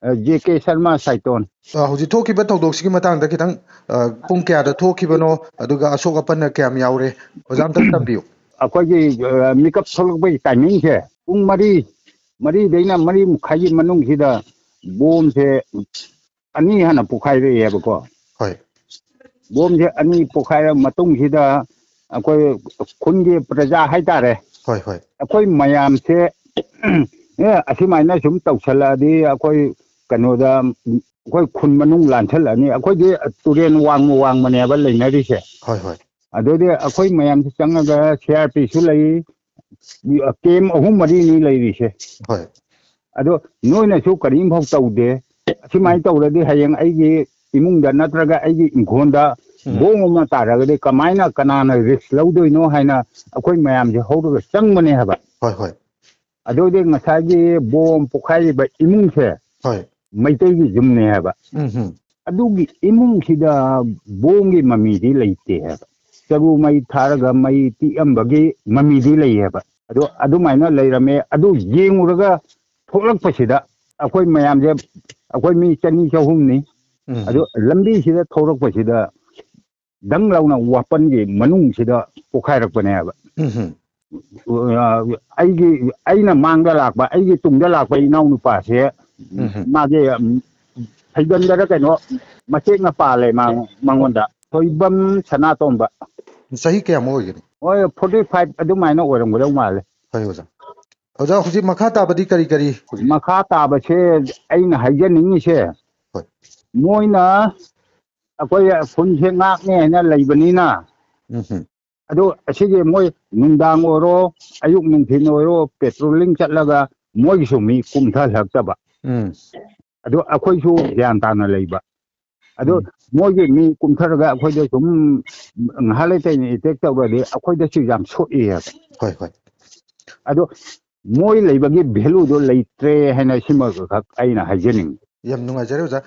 JK Sharma Saiton. ꯍꯧꯖꯤꯛ ꯊꯣꯛꯈꯤꯕ ꯊꯧꯗꯣꯛꯁꯤꯒꯤ ꯃꯇꯥꯡꯗ ꯈꯤꯇꯪ ꯄꯨꯡ ꯀꯌꯥꯗ ꯊꯣꯛꯈꯤꯕꯅꯣ ꯑꯗꯨꯒ ꯑꯁꯣꯛ ꯑꯄꯟꯅ ꯀꯌꯥꯝ ꯌꯥꯎꯔꯦ ꯑꯣꯖꯥ ꯑꯝꯇꯪ ꯇꯝꯕꯤꯌꯨ ꯑꯩꯈꯣꯏꯒꯤ ꯃꯤꯀꯞ ꯊꯣꯛꯂꯛꯄꯒꯤ ꯇꯥꯏꯃꯤꯡꯁꯦ ꯄꯨꯡ ꯃꯔꯤꯗꯩꯅ 4:30ꯒꯤ ꯃꯅꯨꯡꯁꯤꯗ ꯕꯣꯝꯁꯦ ꯑꯅꯤ ꯍꯥꯟꯅ ꯄꯣꯈꯥꯏꯔꯛꯑꯦꯕꯀꯣ ꯍꯣꯏ ꯕꯣꯝꯁꯦ ꯑꯅꯤ ꯄꯣꯈꯥꯏꯔ ꯃꯇꯨꯡꯁꯤꯗ ꯑꯩꯈꯣꯏ ꯈꯨꯟꯒꯤ ꯄ꯭ꯔꯖꯥ ꯍꯥꯏꯇꯥꯔꯦ ꯍꯣꯏ ꯍꯣꯏ ꯑꯩꯈꯣꯏ ꯃꯌꯥꯝꯁꯦ ꯑꯁꯨꯃꯥꯏꯅ ꯁꯨꯝ ꯇꯧꯁꯜꯂꯛꯑꯗꯤ ꯑꯩꯈꯣꯏ ꯀꯩꯅꯣꯗ ꯑꯩꯈꯣꯏ ꯈꯨꯟ ꯃꯅꯨꯡ ꯂꯥꯟꯁꯜꯂꯛꯑꯅꯤ ꯑꯩꯈꯣꯏꯗꯤ ꯇꯨꯔꯦꯟ ꯋꯥꯡꯃꯅꯦꯕ ꯂꯩꯅꯔꯤꯁꯦ ꯍꯣꯏ ꯍꯣꯏ ꯑꯗꯨꯗꯤ ꯑꯩꯈꯣꯏ ꯃꯌꯥꯝꯁꯦ ꯆꯪꯉꯒ CRPꯁꯨ ꯂꯩ ꯀꯦꯝ 3-4ꯅꯤ ꯂꯩꯔꯤꯁꯦ ꯍꯣꯏ ꯑꯗꯣ ꯅꯣꯏꯅꯁꯨ ꯀꯔꯤꯝꯐꯥꯎ ꯇꯧꯗꯦ ꯑꯁꯨꯃꯥꯏꯅ ꯇꯧꯔꯗꯤ ꯍꯌꯦꯡ ꯑꯩꯒꯤ ꯏꯃꯨꯡꯗ ꯅꯠꯇ꯭ꯔꯒ ꯑꯩꯒꯤ ꯏꯪꯈꯣꯜꯗ ꯕꯣꯝ ꯑꯃ ꯇꯥꯔꯒꯗꯤ ꯀꯅꯥꯅ ꯔꯤꯛꯁ ꯂꯧꯗꯣꯏꯅꯣ ꯍꯥꯏꯅ ꯑꯩꯈꯣꯏ ꯃꯌꯥꯝꯁꯦ ꯍꯧꯔꯒ ꯆꯪꯕꯅꯦ ꯍꯥꯏꯕ ꯍꯣꯏ ꯍꯣꯏ ꯑꯗꯨꯗꯤ ꯉꯁꯥꯏꯒꯤ ꯕꯣꯝ ꯄꯣꯈꯥꯏꯔꯤꯕ ꯏꯃꯨꯡꯁꯦ ꯍꯣꯏ ꯃꯩꯇꯩꯒꯤ ꯌꯨꯝꯅꯦ ꯍꯥꯏꯕ ꯑꯗꯨꯒꯤ ꯏꯃꯨꯡꯁꯤꯗ ꯕꯣꯝꯒꯤ ꯃꯃꯤꯗꯤ ꯂꯩꯇꯦ ꯍꯥꯏꯕ ꯆꯔꯨ ꯃꯩ ꯊꯥꯔꯒ ꯃꯩ ꯇꯤꯛꯑꯝꯕꯒꯤ ꯃꯃꯤꯗꯤ ꯂꯩ ꯍꯥꯏꯕ ꯑꯗꯣ ꯑꯗꯨꯃꯥꯏꯅ ꯂꯩꯔꯝꯃꯦ ꯑꯗꯨ ꯌꯦꯡꯉꯨꯔꯒ ꯊꯣꯛꯂꯛꯄꯁꯤꯗ ꯑꯩꯈꯣꯏ ꯃꯌꯥꯝꯁꯦ ꯑꯩꯈꯣই ꯃꯤ 200-300ꯅꯤ ꯑꯗꯣ ꯂꯝꯕꯤꯁꯤꯗ ꯊꯣꯛꯂꯛꯄꯁꯤꯗ ꯗꯪ ꯂꯥꯎꯅ ꯋꯥꯄꯟꯒꯤ ꯃꯅꯨꯡꯁꯤꯗ ꯄꯣꯈꯥꯏꯔꯛꯄꯅꯦꯕ ꯑꯩꯅ ꯃꯥꯡꯗ ꯂꯥꯛꯄ ꯑꯩꯒꯤ ꯇꯨꯡꯗ ꯂꯥꯛꯄ ꯏꯅꯥꯎꯅꯨꯄꯥꯁꯦ ꯃꯥꯒꯤ ꯐꯩꯒꯟꯗꯔ ꯀꯩꯅꯣ ꯃꯆꯦꯛꯅ ꯄꯥꯜꯂꯦ ꯃꯉꯣꯟꯗ ꯊꯣꯏꯕꯝ ꯁꯅꯥꯇꯣꯝꯕ ꯆꯍꯤ ꯀꯌꯥꯃꯨꯛ ꯑꯣꯏꯒꯅꯤ ꯍꯣꯏ 45 ꯑꯗꯨꯃꯥꯏꯅ ꯑꯣꯏꯔꯝꯒꯗꯧ ꯃꯥꯜꯂꯦ ꯍꯣꯏ ꯑꯣꯖꯥ ꯍꯧꯖꯤꯛ ꯃꯈꯥ ꯇꯥꯕꯗꯤ ꯀꯔꯤ ꯃꯈꯥ ꯇꯥꯕꯁꯦ ꯑꯩꯅ ꯍꯥꯏꯖꯅꯤꯡꯉꯤꯁꯦ ꯍꯣꯏ ꯃꯣꯏꯅ ꯑꯩꯈꯣꯏ ꯈꯨꯟꯁꯦ ꯉꯥꯛꯅꯦ ꯍꯥꯏꯅ ꯂꯩꯕꯅꯤꯅ ꯑꯗꯣ ꯑꯁꯤꯒꯤ ꯃꯣꯏ ꯅꯨꯡꯗꯥꯡ ꯑꯣꯏꯔꯣ ꯑꯌꯨꯛ ꯅꯨꯡꯊꯤꯟ ꯑꯣꯏꯔꯣ ꯄꯦꯇ꯭ꯔꯣꯂꯤꯡ ꯆꯠꯂꯒ ꯃꯣꯏꯒꯤꯁꯨ ꯃꯤ ꯀꯨꯝꯊꯍꯜꯂꯛꯇꯕ ꯑꯗꯣ ꯑꯩꯈꯣꯏꯁꯨ ꯒ꯭ꯌꯥꯟ ꯇꯥꯅ ꯂꯩꯕ ꯑꯗꯣ ꯃꯣꯏꯒꯤ ꯃꯤ ꯀꯨꯝꯊꯔꯒ ꯑꯩꯈꯣꯏꯗ ꯁꯨꯝ ꯉꯥꯏꯍꯥꯛ ꯂꯩꯇꯅ ꯑꯦꯇꯦꯛ ꯇꯧꯔꯗꯤ ꯑꯩꯈꯣꯏꯗꯁꯨ ꯌꯥꯝ ꯁꯣꯛꯏꯌꯦꯕ ꯍꯣꯏ ꯍꯣꯏ ꯑꯗꯣ ꯃꯣꯏ ꯂꯩꯕꯒꯤ ꯚꯦꯂꯨꯗꯣ ꯂꯩꯇ꯭ꯔꯦ ꯍꯥꯏꯅ ꯁꯤꯃꯈꯛ ꯑꯩꯅ ꯍꯥꯏꯖꯅꯤꯡꯉꯤ ꯌꯥꯝ ꯅꯨꯡꯉꯥꯏꯖꯔꯦ ꯑꯣꯖꯥ